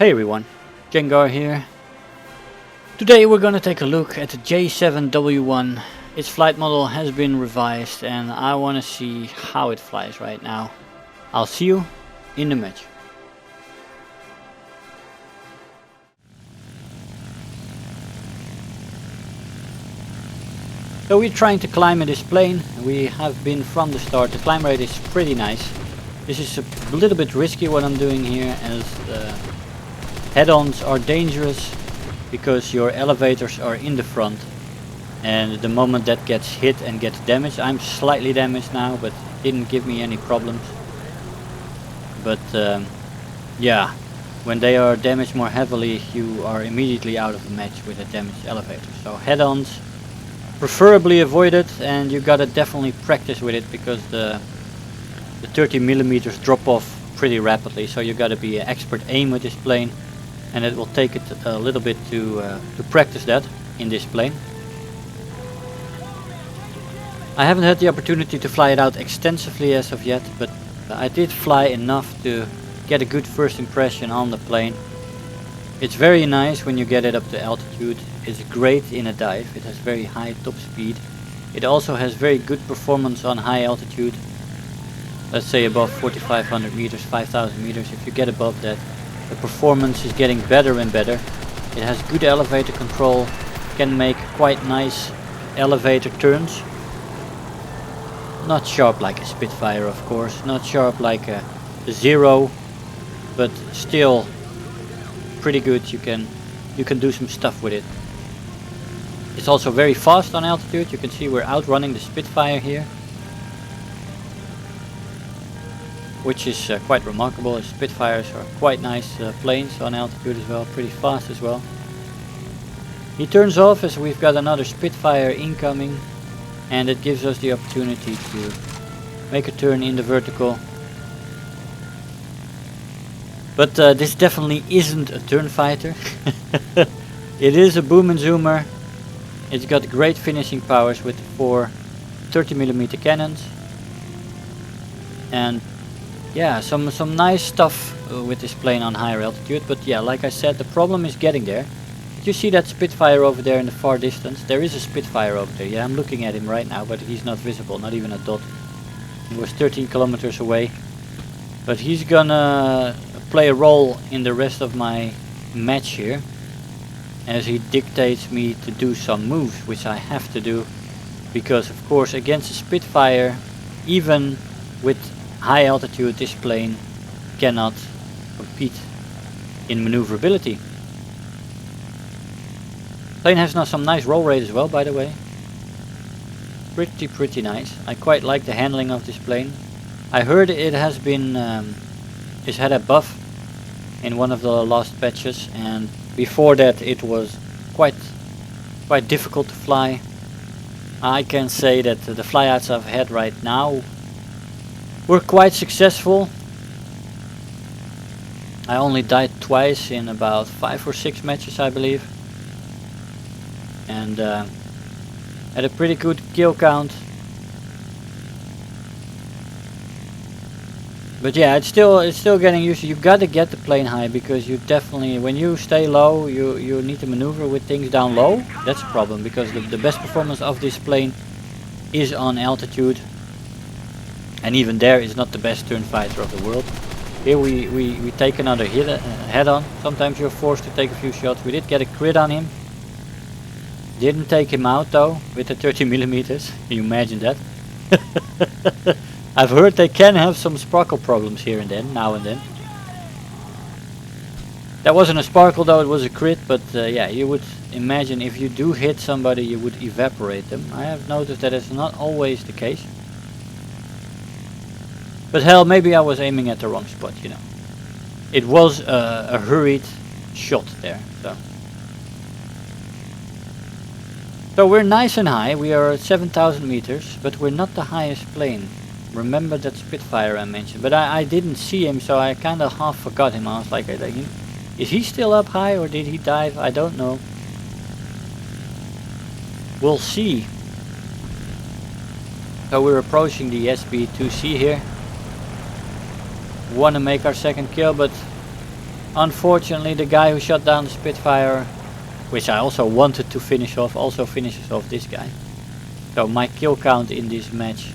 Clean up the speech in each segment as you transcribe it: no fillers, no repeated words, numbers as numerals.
Hey everyone, Jengar here. Today we're gonna take a look at the J7W1. Its flight model has been revised and I wanna see how it flies right now. I'll see you in the match. So we're trying to climb in this plane. We have been from the start. The climb rate is pretty nice. This is a little bit risky what I'm doing here, as the head-ons are dangerous because your elevators are in the front, and the moment that gets hit and gets damaged, I'm slightly damaged now, but it didn't give me any problems. But yeah, when they are damaged more heavily, you are immediately out of the match with a damaged elevator. So head-ons preferably avoided, and you gotta definitely practice with it because the 30mm drop off pretty rapidly, so you gotta be an expert aim with this plane, and it will take it a little bit to practice that in this plane. I haven't had the opportunity to fly it out extensively as of yet, but I did fly enough to get a good first impression on the plane. It's very nice when you get it up to altitude. It's great in a dive. It has very high top speed. It also has very good performance on high altitude. Let's say above 4,500 meters, 5,000 meters. If you get above that, the performance is getting better and better. It has good elevator control, can make quite nice elevator turns. Not sharp like a Spitfire, of course, not sharp like a Zero, but still pretty good. You can do some stuff with it. It's also very fast on altitude. You can see we're outrunning the Spitfire here, which is quite remarkable. The Spitfires are quite nice planes on altitude as well, pretty fast as well. He turns off as we've got another Spitfire incoming, and it gives us the opportunity to make a turn in the vertical. But this definitely isn't a turn fighter. It is a boom and zoomer. It's got great finishing powers with the 4 30mm cannons. And yeah, some nice stuff with this plane on higher altitude. But yeah, like I said, the problem is getting there. Did you see that Spitfire over there in the far distance? There is a Spitfire over there. Yeah, I'm looking at him right now, but he's not visible, not even a dot. He was 13 kilometers away. But he's gonna play a role in the rest of my match here, as he dictates me to do some moves, which I have to do, because of course against a Spitfire, even with high altitude, this plane cannot compete in maneuverability. Plane has now some nice roll rate as well, by the way. Pretty nice. I quite like the handling of this plane. I heard it has been it's had a buff in one of the last patches, and before that it was quite difficult to fly. I can say that the flyouts I've had right now were quite successful. I only died twice in about 5 or 6 matches, I believe, and had a pretty good kill count. But yeah, it's still getting used to. You gotta get the plane high, because you definitely, when you stay low, you need to maneuver with things down low. That's a problem, because the best performance of this plane is on altitude, and even there is not the best turn fighter of the world. Here we take another hit head on. Sometimes you're forced to take a few shots. We did get a crit on him. Didn't take him out though with the 30mm. Can you imagine that? I've heard they can have some sparkle problems here and then, now and then. That wasn't a sparkle though, it was a crit, but yeah, you would imagine if you do hit somebody, you would evaporate them. I have noticed that it's not always the case. But hell, maybe I was aiming at the wrong spot, you know. It was a hurried shot there, so. So we're nice and high, we are at 7,000 meters, but we're not the highest plane. Remember that Spitfire I mentioned, but I didn't see him, so I kind of half forgot him. I was like, is he still up high or did he dive? I don't know. We'll see. So we're approaching the SB2C here. Want to make our second kill, but Unfortunately, the guy who shot down the Spitfire, which I also wanted to finish off, also finishes off this guy. So my kill count in this match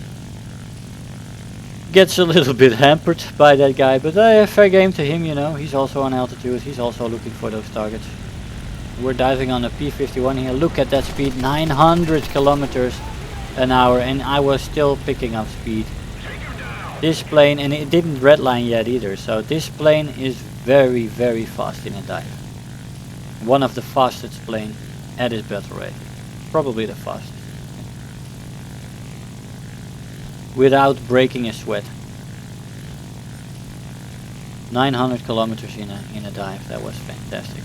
gets a little bit hampered by that guy, but fair game to him, you know. He's also on altitude, he's also looking for those targets. We're diving on a P-51 here. Look at that speed, 900 kilometers an hour, and I was still picking up speed. This plane, and it didn't redline yet either, so this plane is very, very fast in a dive. One of the fastest plane at its battle rate. Probably the fastest. Without breaking a sweat. 900 kilometers in a dive, that was fantastic.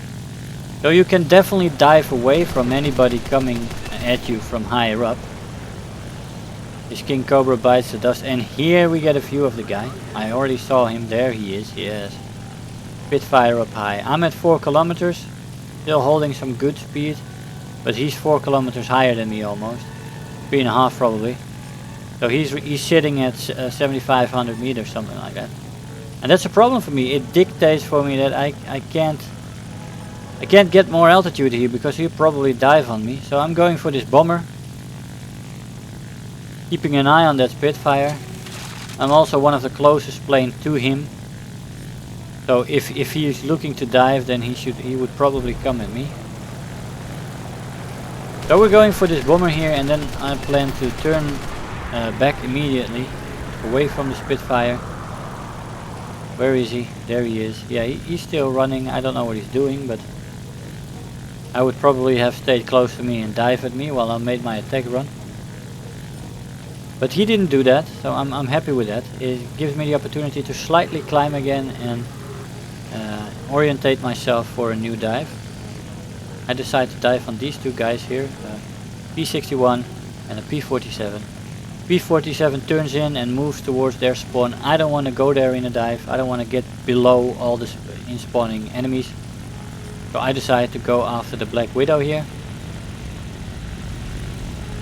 So you can definitely dive away from anybody coming at you from higher up. This King Cobra bites the dust, and here we get a view of the guy. I already saw him, there he is, yes. Spitfire up high. I'm at 4 kilometers, still holding some good speed, but he's 4 kilometers higher than me almost. 3.5 probably. So he's sitting at 7,500 meters, something like that. And that's a problem for me. It dictates for me that I can't get more altitude here, because he'll probably dive on me. So I'm going for this bomber. Keeping an eye on that Spitfire. I'm also one of the closest plane to him. So if he is looking to dive, then he would probably come at me. So we're going for this bomber here, and then I plan to turn back immediately away from the Spitfire. Where is he? There he is. Yeah, he's still running. I don't know what he's doing, but I would probably have stayed close to me and dive at me while I made my attack run. But he didn't do that, so I'm happy with that. It gives me the opportunity to slightly climb again and orientate myself for a new dive. I decided to dive on these two guys here, P61 and a P47. P47 turns in and moves towards their spawn. I don't want to go there in a dive. I don't want to get below all the in spawning enemies. So I decided to go after the Black Widow here.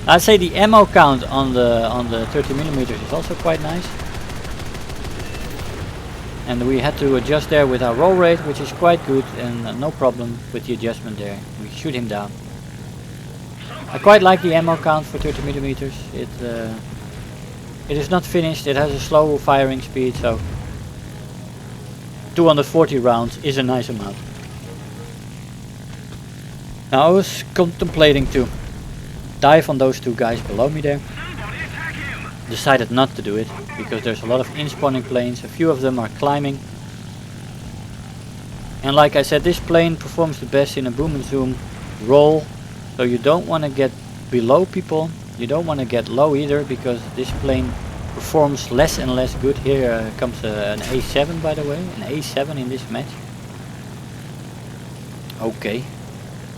I'd say the ammo count on the 30mm is also quite nice. And we had to adjust there with our roll rate, which is quite good, and no problem with the adjustment there. We shoot him down. I quite like the ammo count for 30mm. It is not finished, it has a slow firing speed, so 240 rounds is a nice amount. Now I was contemplating to dive on those two guys below me there. Decided not to do it, because there's a lot of in-spawning planes, a few of them are climbing. And like I said, this plane performs the best in a boom and zoom roll, so you don't want to get below people, you don't want to get low either, because this plane performs less and less good. Here comes an A7, by the way, an A7 in this match. Okay,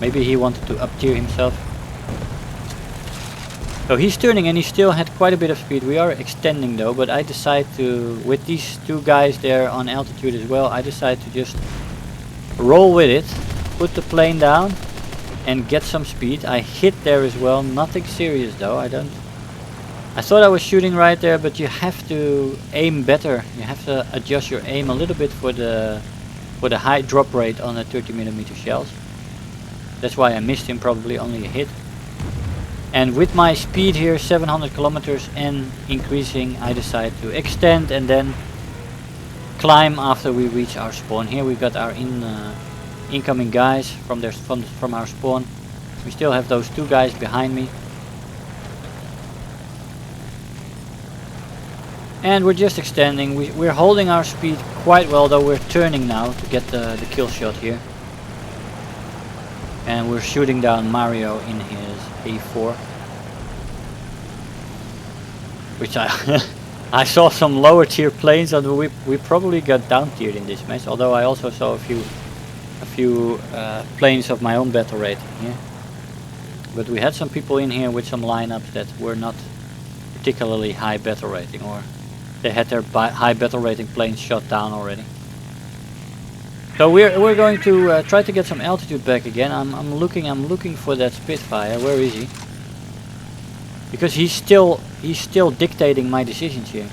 maybe he wanted to up tier himself. So he's turning, and he still had quite a bit of speed. We are extending though, but I decide to, with these two guys there on altitude as well, I decide to just roll with it, put the plane down and get some speed. I hit there as well, nothing serious though. I thought I was shooting right there, but you have to aim better. You have to adjust your aim a little bit for the high drop rate on the 30mm shells. That's why I missed him, probably only a hit. And with my speed here, 700 kilometers and increasing, I decide to extend and then climb after we reach our spawn. Here we got our incoming guys from our spawn. We still have those two guys behind me. And we're just extending. We're holding our speed quite well, though we're turning now to get the kill shot here. And we're shooting down Mario in his A4. Which I saw some lower tier planes, and we probably got down tiered in this match. Although I also saw a few planes of my own battle rating here. But we had some people in here with some lineups that were not particularly high battle rating, or they had their high battle rating planes shot down already. So we're going to try to get some altitude back again. I'm looking for that Spitfire. Where is he? Because he's still dictating my decisions here.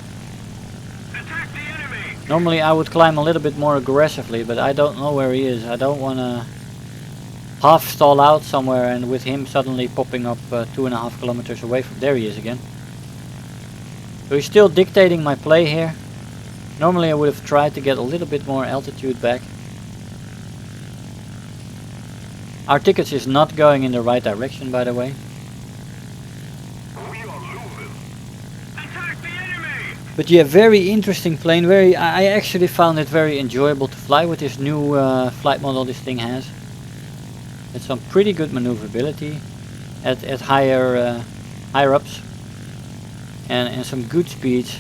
Attack the enemy. Normally I would climb a little bit more aggressively, but I don't know where he is. I don't want to half stall out somewhere and with him suddenly popping up 2.5 kilometers away from... There he is again. So he's still dictating my play here. Normally I would have tried to get a little bit more altitude back. Our tickets is not going in the right direction, by the way. But yeah, very interesting plane. I actually found it very enjoyable to fly with this new flight model this thing has. It's some pretty good maneuverability at higher ups and some good speeds.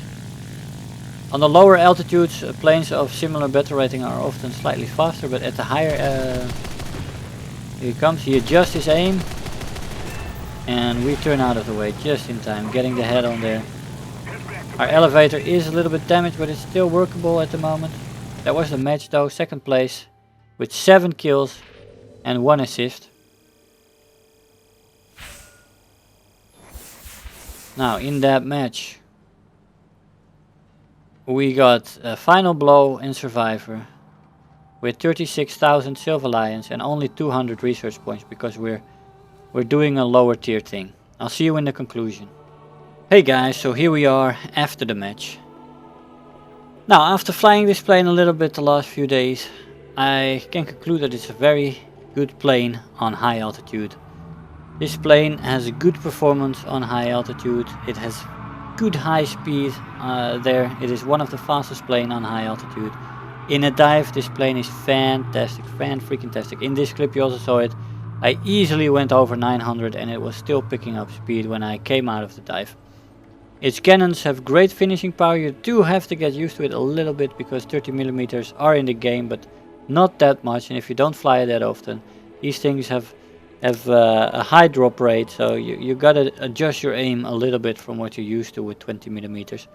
On the lower altitudes, planes of similar battle rating are often slightly faster, but at the higher, here he comes. He adjusts his aim, and we turn out of the way just in time, getting the head on there. Our elevator is a little bit damaged, but it's still workable at the moment. That was the match though, second place with 7 kills and 1 assist. Now in that match we got a final blow in Survivor with 36,000 Silver Lions and only 200 research points because we're doing a lower tier thing. I'll see you in the conclusion. Hey guys, so here we are after the match. Now after flying this plane a little bit the last few days, I can conclude that it's a very good plane on high altitude. This plane has a good performance on high altitude. It has good high speed there. It is one of the fastest plane on high altitude. In a dive this plane is fantastic, fan-freaking-tastic. In this clip you also saw it. I easily went over 900 and it was still picking up speed when I came out of the dive. Its cannons have great finishing power. You do have to get used to it a little bit because 30mm are in the game, but not that much. And if you don't fly it that often, these things have a high drop rate, so you gotta adjust your aim a little bit from what you're used to with 20mm.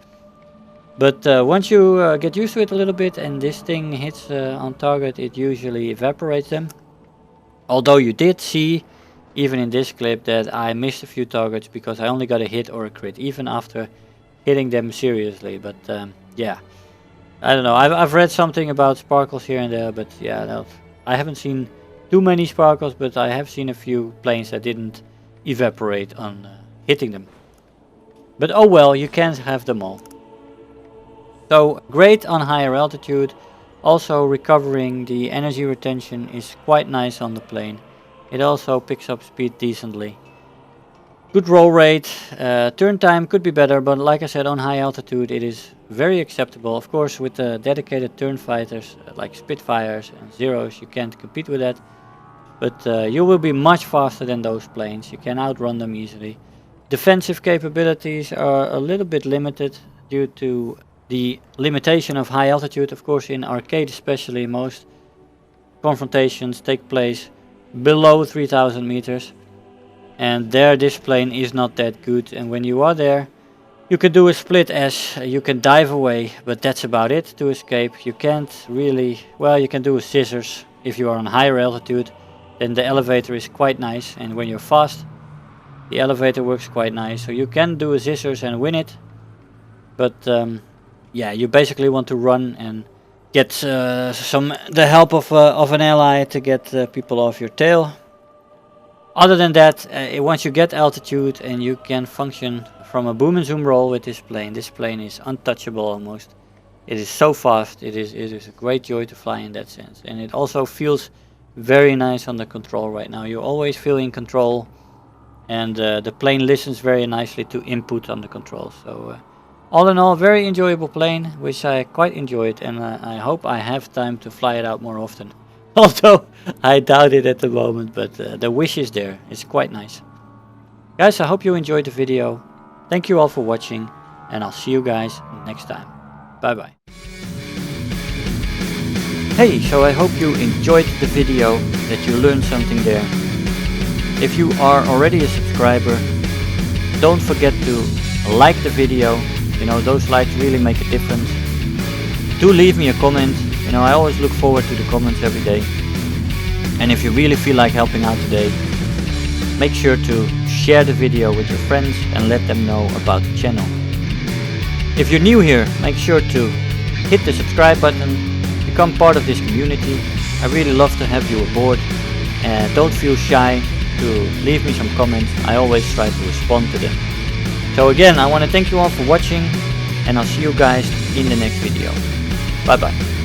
But once you get used to it a little bit and this thing hits on target, it usually evaporates them. Although you did see, even in this clip, that I missed a few targets because I only got a hit or a crit, even after hitting them seriously. But yeah, I don't know. I've read something about sparkles here and there, but yeah, no, I haven't seen too many sparkles, but I have seen a few planes that didn't evaporate on hitting them. But oh well, you can't have them all. So great on higher altitude. Also recovering the energy retention is quite nice on the plane. It also picks up speed decently. Good roll rate, turn time could be better, but like I said, on high altitude it is very acceptable. Of course with the dedicated turn fighters like Spitfires and Zeros you can't compete with that. But you will be much faster than those planes, you can outrun them easily. Defensive capabilities are a little bit limited due to the limitation of high altitude. Of course in arcade especially most confrontations take place below 3000 meters. And there this plane is not that good, and when you are there you can do a split S, you can dive away, but that's about it to escape. You can't really, well, you can do a scissors if you are on higher altitude. Then the elevator is quite nice, and when you're fast the elevator works quite nice, so you can do a scissors and win it. But yeah, you basically want to run and get the help of an ally to get people off your tail. Other than that, once you get altitude and you can function from a boom and zoom roll with this plane is untouchable almost. It is so fast, it is a great joy to fly in that sense. And it also feels very nice on the control right now. You always feel in control, and the plane listens very nicely to input on the control. So all in all, very enjoyable plane, which I quite enjoyed, and I hope I have time to fly it out more often. Although I doubt it at the moment, but the wish is there. It's quite nice. Guys, I hope you enjoyed the video. Thank you all for watching, and I'll see you guys next time. Bye bye. Hey, so I hope you enjoyed the video, that you learned something there. If you are already a subscriber, don't forget to like the video. You know, those likes really make a difference. Do leave me a comment. You know, I always look forward to the comments every day. And if you really feel like helping out today, make sure to share the video with your friends and let them know about the channel. If you're new here, make sure to hit the subscribe button, become part of this community. I really love to have you aboard, and don't feel shy to leave me some comments. I always try to respond to them. So again, I want to thank you all for watching, and I'll see you guys in the next video. Bye bye.